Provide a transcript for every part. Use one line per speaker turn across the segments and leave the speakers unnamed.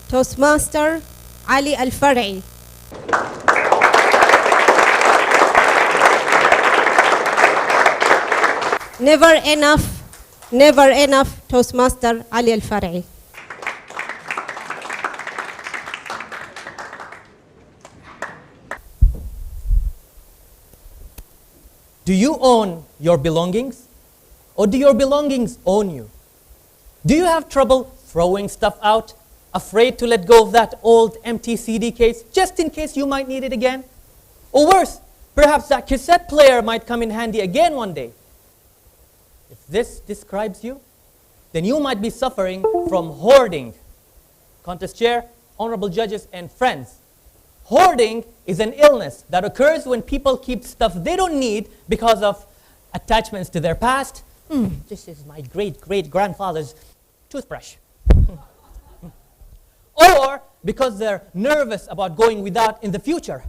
Toastmaster Ali Alfarai. Never enough, Toastmaster Ali Alfarai.
Do you own your belongings? Or do your belongings own you? Do you have trouble throwing stuff out? Afraid to let go of that old empty CD case just in case you might need it again? Or worse, perhaps that cassette player might come in handy again one day. If this describes you, then you might be suffering from hoarding. Contest chair, honorable judges, and friends. Hoarding is an illness that occurs when people keep stuff they don't need because of attachments to their past. This is my great-great-grandfather's toothbrush. Or because they're nervous about going without in the future.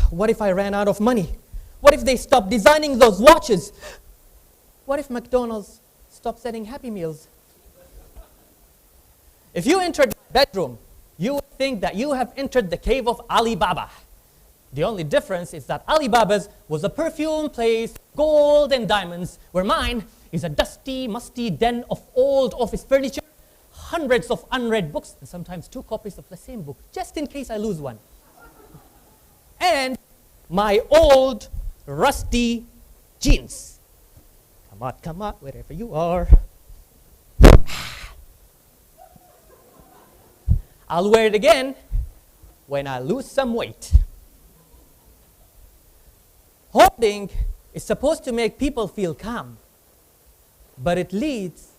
What if I ran out of money? What if they stopped designing those watches? What if McDonald's stopped selling Happy Meals? If you entered my bedroom, you would think that you have entered the cave of Ali Baba. The only difference is that Ali Baba's was a perfume place, gold and diamonds, where mine is a dusty, musty den of old office furniture, hundreds of unread books, and sometimes 2 copies of the same book, just in case I lose one. And my old, rusty jeans. Come on, wherever you are. I'll wear it again when I lose some weight. Hoarding is supposed to make people feel calm, but it leads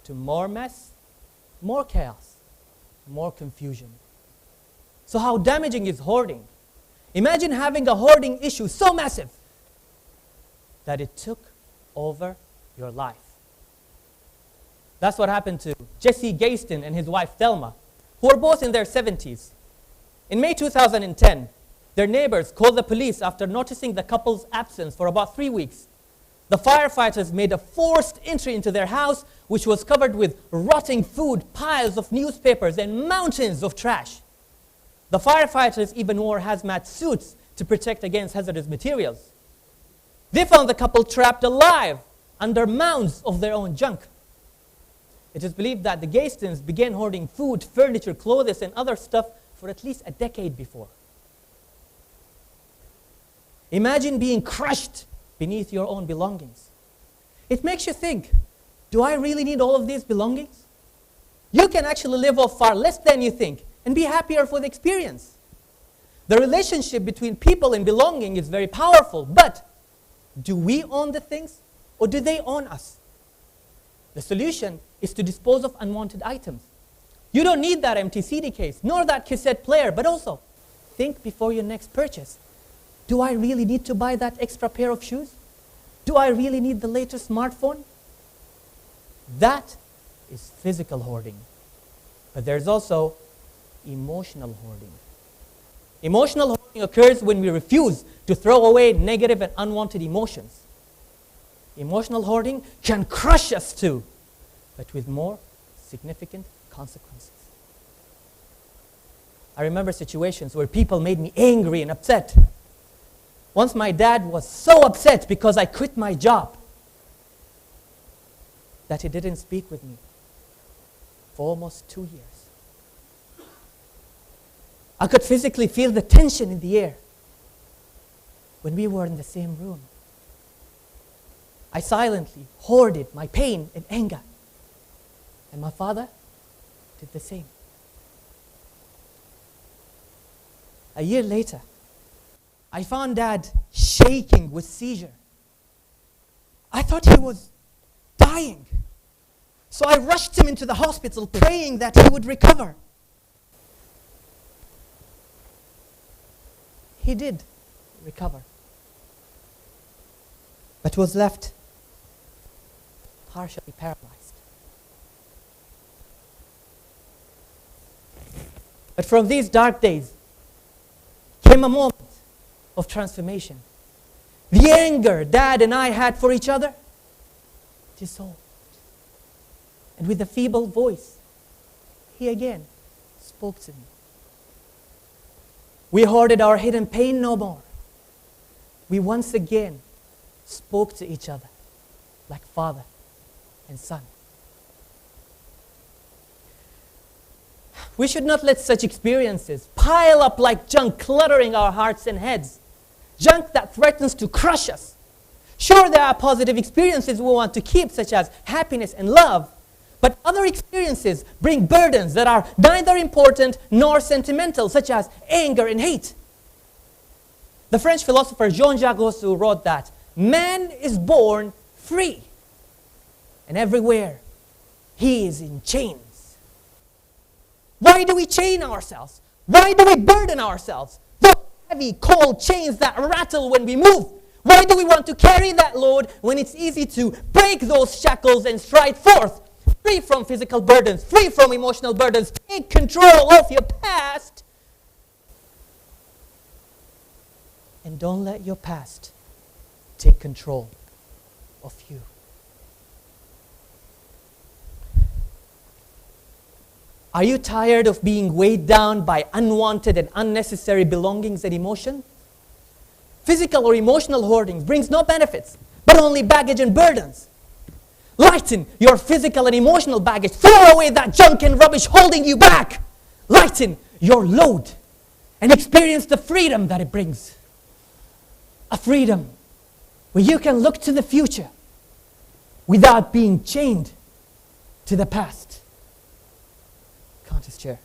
to more mess, more chaos, more confusion. So how damaging is hoarding? Imagine having a hoarding issue so massive that it took over your life. That's what happened to Jesse Gaston and his wife Thelma, who were both in their 70s. In May 2010, their neighbors called the police after noticing the couple's absence for about 3 weeks. The firefighters made a forced entry into their house, which was covered with rotting food, piles of newspapers, and mountains of trash. The firefighters even wore hazmat suits to protect against hazardous materials. They found the couple trapped alive under mounds of their own junk. It is believed that the Gastons began hoarding food, furniture, clothes, and other stuff for at least a decade before. Imagine being crushed beneath your own belongings. It makes you think, do I really need all of these belongings? You can actually live off far less than you think and be happier for the experience. The relationship between people and belonging is very powerful, but do we own the things or do they own us? The solution is to dispose of unwanted items. You don't need that empty CD case, nor that cassette player, but also think before your next purchase. Do I really need to buy that extra pair of shoes? Do I really need the latest smartphone? That is physical hoarding. But there's also emotional hoarding. Emotional hoarding occurs when we refuse to throw away negative and unwanted emotions. Emotional hoarding can crush us too, but with more significant consequences. I remember situations where people made me angry and upset. Once my dad was so upset because I quit my job that he didn't speak with me for almost 2 years. I could physically feel the tension in the air when we were in the same room. I silently hoarded my pain and anger, and my father did the same. A year later, I found Dad shaking with seizure. I thought he was dying. So I rushed him into the hospital praying that he would recover. He did recover, but was left partially paralyzed. But from these dark days came a moment of transformation. The anger Dad and I had for each other dissolved. And with a feeble voice, he again spoke to me. We hoarded our hidden pain no more. We once again spoke to each other like father and son. We should not let such experiences pile up like junk, cluttering our hearts and heads. Junk that threatens to crush us. Sure, there are positive experiences we want to keep, such as happiness and love. But other experiences bring burdens that are neither important nor sentimental, such as anger and hate. The French philosopher Jean-Jacques Rousseau wrote that man is born free, and everywhere he is in chains. Why do we chain ourselves? Why do we burden ourselves? Those heavy, cold chains that rattle when we move. Why do we want to carry that load when it's easy to break those shackles and stride forth? Free from physical burdens, free from emotional burdens. Take control of your past. And don't let your past take control of you. Are you tired of being weighed down by unwanted and unnecessary belongings and emotion? Physical or emotional hoarding brings no benefits, but only baggage and burdens. Lighten your physical and emotional baggage. Throw away that junk and rubbish holding you back. Lighten your load and experience the freedom that it brings. A freedom where you can look to the future without being chained to the past. Count his chair.